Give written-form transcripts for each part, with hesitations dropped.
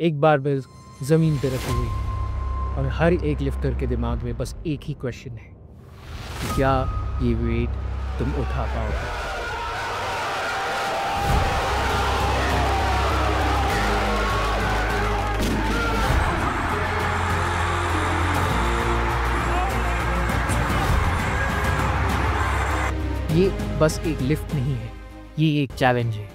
एक बारबेल ज़मीन पे रखी हुई और हर एक लिफ्टर के दिमाग में बस एक ही क्वेश्चन है कि क्या ये वेट तुम उठा पाओगे। ये बस एक लिफ्ट नहीं है, ये एक चैलेंज है।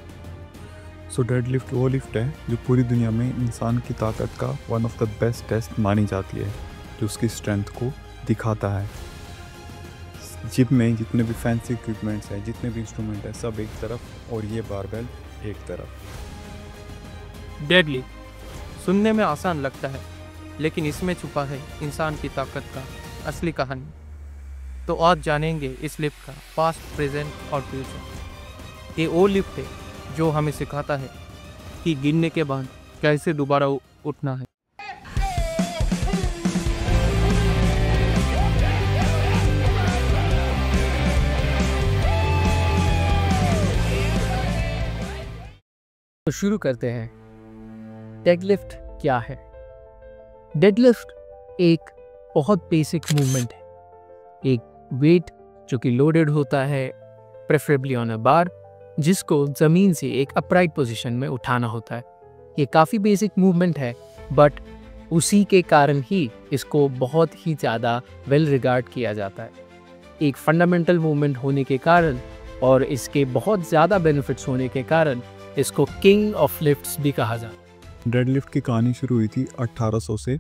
सो डेडलिफ्ट वो लिफ्ट है जो पूरी दुनिया में इंसान की ताकत का one of the best test मानी जाती है, जो उसकी स्ट्रेंथ को दिखाता है। जिम में जितने भी फैंसी इक्विपमेंट्स हैं, जितने भी इंस्ट्रूमेंट हैं, सब एक तरफ और ये बारबेल एक तरफ। डेडलिफ्ट सुनने में आसान लगता है, लेकिन इसमें छुपा है इंसान की ताकत का असली कहानी। तो आज जानेंगे इस लिफ्ट का पास्ट, प्रेजेंट और फ्यूचर। ये वो लिफ्ट है जो हमें सिखाता है कि गिरने के बाद कैसे दोबारा उठना है। तो शुरू करते हैं। डेडलिफ्ट क्या है? डेडलिफ्ट एक बहुत बेसिक मूवमेंट है। एक वेट जो कि लोडेड होता है, प्रेफरेबली ऑन अ बार, जिसको ज़मीन से एक अपराइट पोजीशन में उठाना होता है। ये काफ़ी बेसिक मूवमेंट है, बट उसी के कारण ही इसको बहुत ही ज़्यादा वेल रिगार्ड किया जाता है। एक फंडामेंटल मूवमेंट होने के कारण और इसके बहुत ज़्यादा बेनिफिट्स होने के कारण इसको किंग ऑफ लिफ्ट्स भी कहा जाता है। डेडलिफ्ट की कहानी शुरू हुई थी 1800 से,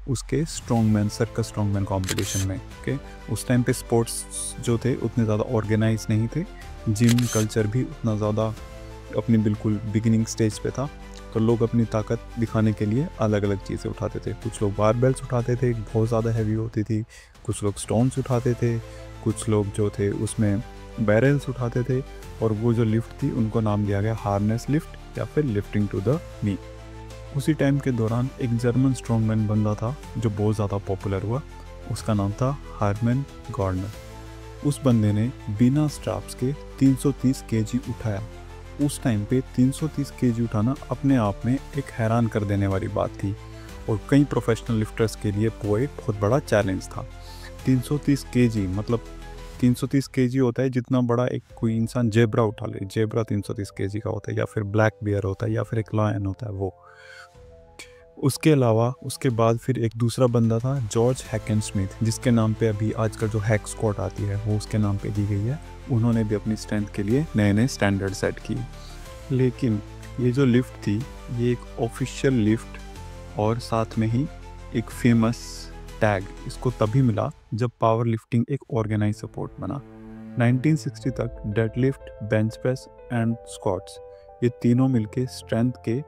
उसके स्ट्रॉन्गमैन, सर्कस स्ट्रॉन्गमैन कंपटीशन में। ओके, उस टाइम पे स्पोर्ट्स जो थे उतने ज़्यादा ऑर्गेनाइज नहीं थे, जिम कल्चर भी उतना ज़्यादा अपनी बिल्कुल बिगिनिंग स्टेज पे था। तो लोग अपनी ताकत दिखाने के लिए अलग अलग चीज़ें उठाते थे। कुछ लोग बारबेल्स उठाते थे, बहुत ज़्यादा हैवी होती थी। कुछ लोग स्टोन्स उठाते थे, कुछ लोग जो थे उसमें बैरल्स उठाते थे। और वो जो लिफ्ट थी उनको नाम दिया गया हार्नेस लिफ्ट या फिर लिफ्टिंग टू द नी। उसी टाइम के दौरान एक जर्मन स्ट्रॉन्गमैन बंदा था जो बहुत ज़्यादा पॉपुलर हुआ, उसका नाम था हर्मन गॉर्डनर। उस बंदे ने बिना स्ट्रैप्स के 330 केजी उठाया। उस टाइम पे 330 केजी उठाना अपने आप में एक हैरान कर देने वाली बात थी और कई प्रोफेशनल लिफ्टर्स के लिए वो एक बहुत बड़ा चैलेंज था। 330 केजी मतलब 330 केजी होता है जितना बड़ा एक कोई इंसान जेब्रा उठा ले। जेब्रा 330 केजी का होता है, या फिर ब्लैक बियर होता है, या फिर एक लायन होता है वो। उसके अलावा उसके बाद फिर एक दूसरा बंदा था जॉर्ज हैकेनस्मिथ, जिसके नाम पे अभी आजकल जो हैक स्क्वाड आती है वो उसके नाम पे दी गई है। उन्होंने भी अपनी स्ट्रेंथ के लिए नए नए स्टैंडर्ड सेट किए। लेकिन ये जो लिफ्ट थी ये एक ऑफिशियल लिफ्ट और साथ में ही एक फेमस टैग इसको तभी मिला जब पावर लिफ्टिंग एक ऑर्गेनाइज स्पोर्ट बना। 1960 तक deadlift, bench press and squats ये तीनों मिलके स्ट्रेंथ के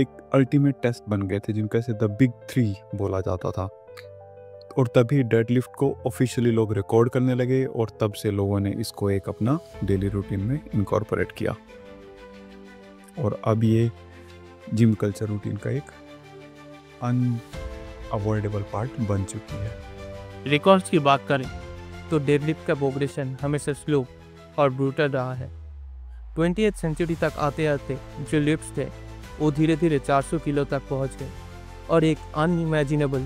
एक अल्टीमेट टेस्ट बन गए थे, जिनको ऐसे द बिग 3 बोला जाता था। और तभी डेडलिफ्ट को ऑफिशियली लोग रिकॉर्ड करने लगे और तब से लोगों ने इसको एक अपना डेली रूटीन में इनकॉर्पोरेट किया और अब ये जिम कल्चर रूटीन का एक अनअवॉइडेबल पार्ट बन चुकी है। रिकॉर्ड्स की बात करें तो डेडलिफ्ट का प्रोग्रेशन हमेशा स्लो और ब्रूटल रहा है। 20th सेंचुरी तक आते आते जो लिफ्ट्स थे वो धीरे धीरे 400 किलो तक पहुंच गए और एक अनइमेजिनेबल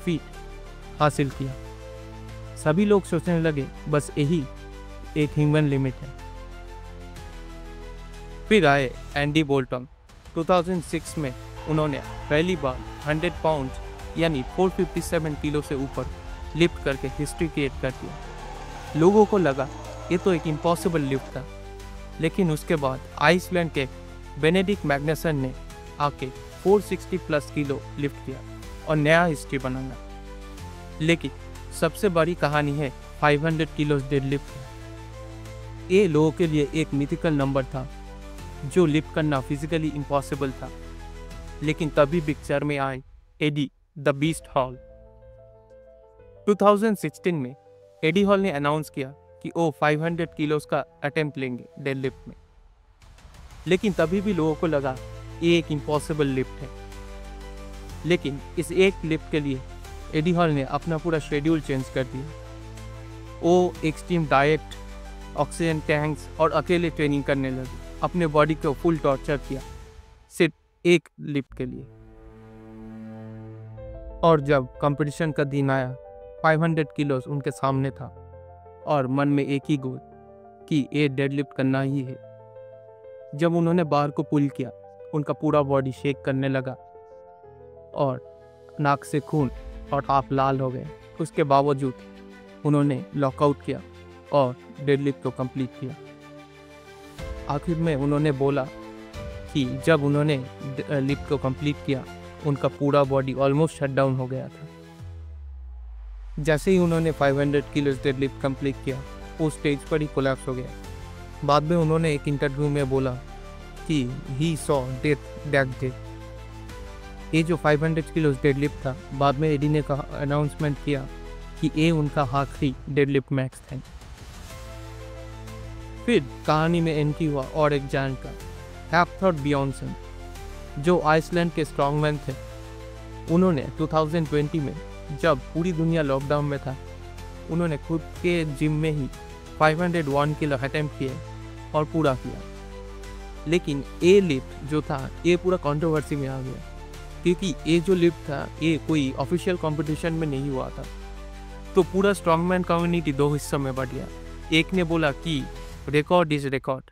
फीट हासिल किया। सभी लोग सोचने लगे बस यही एक ह्यूमन लिमिट है। फिर आए एंडी बोल्टन। 2006 में उन्होंने पहली बार 100 पाउंड यानी 457 किलो से ऊपर लिफ्ट करके हिस्ट्री क्रिएट कर दिया। लोगों को लगा ये तो एक इम्पॉसिबल लिफ्ट था, लेकिन उसके बाद आइसलैंड के बेनेडिक्ट मैग्नसन ने आके 460 प्लस किलो लिफ्ट किया और नया हिस्ट्री बनाया। लेकिन सबसे बड़ी कहानी है 500 किलो डेडलिफ्ट। ये लोगों के लिए एक मिथिकल नंबर था जो लिफ्ट करना फिजिकली इम्पॉसिबल था। लेकिन तभी पिक्चर में आए एडी द बीस्ट हॉल। 2016 में एडी हॉल ने अनाउंस किया कि वो 500 किलोस का अटेम्प्ट लेंगे डेडलिफ्ट में। लेकिन तभी भी लोगों को लगा ये एक इम्पॉसिबल लिफ्ट है। लेकिन इस एक लिफ्ट के लिए एडी हॉल ने अपना पूरा शेड्यूल चेंज कर दिया। वो एक्सट्रीम डाइट, ऑक्सीजन टैंक्स और अकेले ट्रेनिंग करने लगे। अपने बॉडी को फुल टॉर्चर किया सिर्फ एक लिफ्ट के लिए। और जब कंपटीशन का दिन आया, 500 किलोस उनके सामने था और मन में एक ही गोल कि ये डेडलिफ्ट करना ही है। जब उन्होंने बार को पुल किया, उनका पूरा बॉडी शेक करने लगा और नाक से खून और आँख लाल हो गए। उसके बावजूद उन्होंने लॉकआउट किया और डेडलिफ्ट को कंप्लीट किया। आखिर में उन्होंने बोला कि जब उन्होंने लिफ्ट को कंप्लीट किया, उनका पूरा बॉडी ऑलमोस्ट शट डाउन हो गया था। जैसे ही उन्होंने 500 किलो डेडलिफ्ट कंप्लीट किया, वो स्टेज पर ही कोलैप्स हो गया। बाद में उन्होंने एक इंटरव्यू में बोला कि he saw death that day. ये जो 500 किलो डेडलिफ्ट था, बाद में एडी ने कहा, अनाउंसमेंट किया कि ये उनका आखिरी डेडलिफ्ट मैक्स था। फिर कहानी में एंट्री हुआ और एक जायंट का, हैप्थॉर बियॉन्सन, जो आइसलैंड के स्ट्रॉन्गमैन थे। उन्होंने 2020 में, जब पूरी दुनिया लॉकडाउन में था, उन्होंने खुद के जिम में ही 501 किलो अटेम्प्ट किए और पूरा किया। लेकिन ये लिफ्ट जो था, ये पूरा कंट्रोवर्सी में आ गया, क्योंकि ये जो लिफ्ट था, ये कोई ऑफिशियल कंपटीशन में नहीं हुआ था। तो पूरा स्ट्रॉन्गमैन कम्युनिटी दो हिस्सों में बट गया। एक ने बोला कि रिकॉर्ड इज रिकॉर्ड,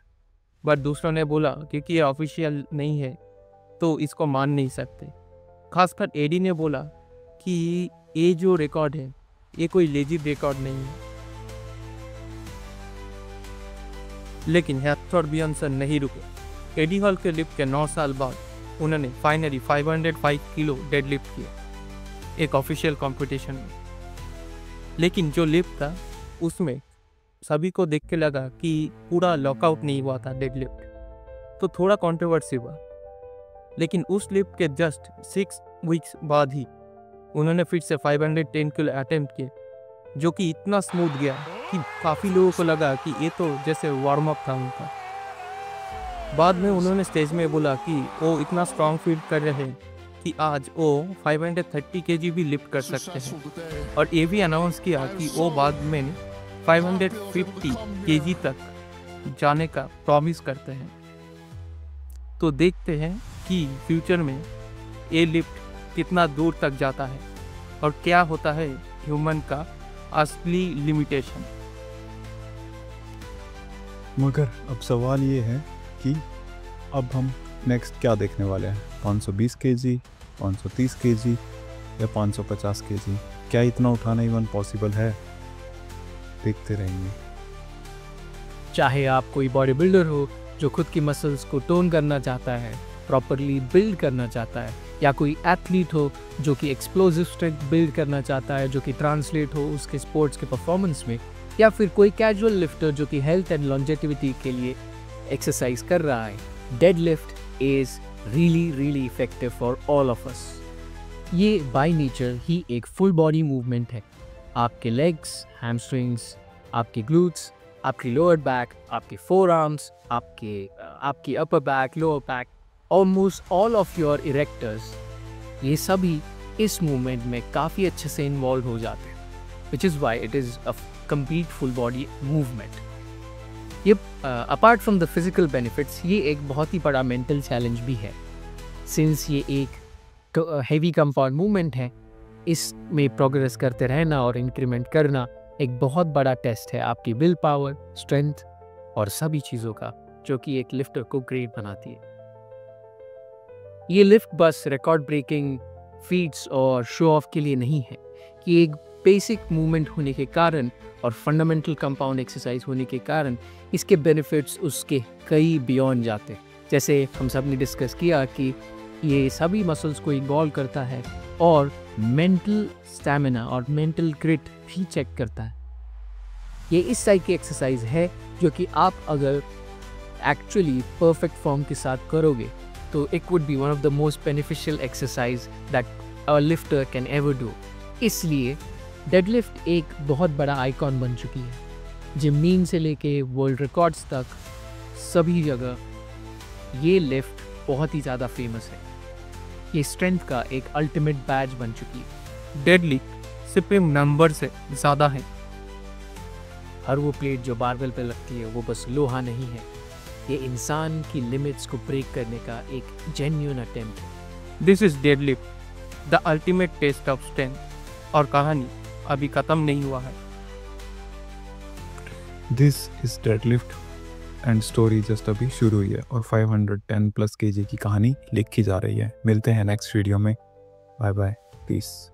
बट दूसरों ने बोला क्योंकि ये ऑफिशियल नहीं है तो इसको मान नहीं सकते। खासकर एडी ने बोला कि ये जो रिकॉर्ड है, ये कोई लेजिट रिकॉर्ड नहीं है। लेकिन हैप्थॉर बियॉन्सन नहीं रुके। एडी हॉल के लिफ्ट के 9 साल बाद उन्होंने फाइनली 505 किलो डेडलिफ्ट किया एक ऑफिशियल कंपटीशन में। लेकिन जो लिफ्ट था, उसमें सभी को देख के लगा कि पूरा लॉकआउट नहीं हुआ था डेडलिफ्ट, तो थोड़ा कंट्रोवर्सी हुआ। लेकिन उस लिफ्ट के जस्ट 6 वीक्स बाद ही उन्होंने फिर से 510 किलो अटेम्प्ट किए, जो कि इतना स्मूथ गया कि काफ़ी लोगों को लगा कि ये तो जैसे वार्म अप था उनका। बाद में उन्होंने स्टेज में बोला कि वो इतना स्ट्रॉन्ग फील कर रहे हैं कि आज वो 530 केजी भी लिफ्ट कर सकते हैं। और ये भी अनाउंस किया कि वो बाद में 550 केजी तक जाने का प्रॉमिस करते हैं। तो देखते हैं कि फ्यूचर में ये लिफ्ट कितना दूर तक जाता है और क्या होता है ह्यूमन का असली लिमिटेशन। मगर अब सवाल ये है कि अब हम नेक्स्ट क्या देखने वाले हैं? 520 केजी, 530 केजी या 550 केजी? क्या इतना उठाना इवन पॉसिबल है? देखते रहेंगे। चाहे आप कोई बॉडी बिल्डर हो जो खुद की मसल्स को टोन करना चाहता है, प्रॉपरली बिल्ड करना चाहता है, या कोई एथलीट हो जो कि एक्सप्लोजिव स्ट्रेंथ बिल्ड करना चाहता है, जो कि ट्रांसलेट हो उसके स्पोर्ट्स के परफॉर्मेंस में, या फिर कोई कैजुअल लिफ्टर जो कि हेल्थ एंड लॉन्जेटिविटी के लिए एक्सरसाइज कर रहा है, deadlift is really effective for all of us. ये बाय नेचर ही एक फुल बॉडी मूवमेंट है। आपके लेग्स, हैमस्ट्रिंग्स, आपके ग्लूट्स, आपकी लोअर बैक, आपके फोर आर्म्स, आपकी upper back, lower back, almost all of your erectors, ये सभी इस मूवमेंट में काफ़ी अच्छे से इन्वॉल्व हो जाते हैं, which is why it is a complete full body movement. ये apart from the physical benefits, ये एक बहुत ही बड़ा मेंटल चैलेंज भी है। सिंस ये एक हैवी कंपाउंड मूवमेंट है, इसमें प्रोग्रेस करते रहना और इंक्रीमेंट करना एक बहुत बड़ा टेस्ट है आपकी विल पावर, स्ट्रेंथ और सभी चीज़ों का, जो कि एक लिफ्टर को ग्रेट बनाती है। ये लिफ्ट बस रिकॉर्ड ब्रेकिंग फीट्स और शो ऑफ के लिए नहीं है, कि एक बेसिक मूवमेंट होने के कारण और फंडामेंटल कंपाउंड एक्सरसाइज होने के कारण इसके बेनिफिट्स उसके कई बियॉन्ड जाते हैं। जैसे हम सब ने डिस्कस किया कि ये सभी मसल्स को इन्वॉल्व करता है और मेंटल स्टैमिना और मेंटल ग्रिट भी चेक करता है। ये इस टाइप की एक्सरसाइज है जो कि आप अगर एक्चुअली परफेक्ट फॉर्म के साथ करोगे तो it would be one of the most beneficial exercise that a lifter can ever do. इसलिए डेडलिफ्ट एक बहुत बड़ा आइकॉन बन चुकी है। जिम से लेके वर्ल्ड रिकॉर्ड्स तक सभी जगह ये लिफ्ट बहुत ही ज़्यादा फेमस है। ये स्ट्रेंथ का एक अल्टीमेट बैज बन चुकी है। डेडलिफ्ट सिर्फ नंबर से ज़्यादा है। हर वो प्लेट जो बारबेल पे लगती है वो बस लोहा नहीं है, ये इंसान की लिमिट्स को ब्रेक करने का एक जेन्युइन अटेम्प्ट है। This is deadlift, the ultimate test of strength. और कहानी अभी खत्म नहीं हुआ है। This is deadlift and story just अभी शुरू हुई है और 510 प्लस केजी की कहानी लिखी जा रही है। मिलते हैं नेक्स्ट वीडियो में। Bye bye, piece.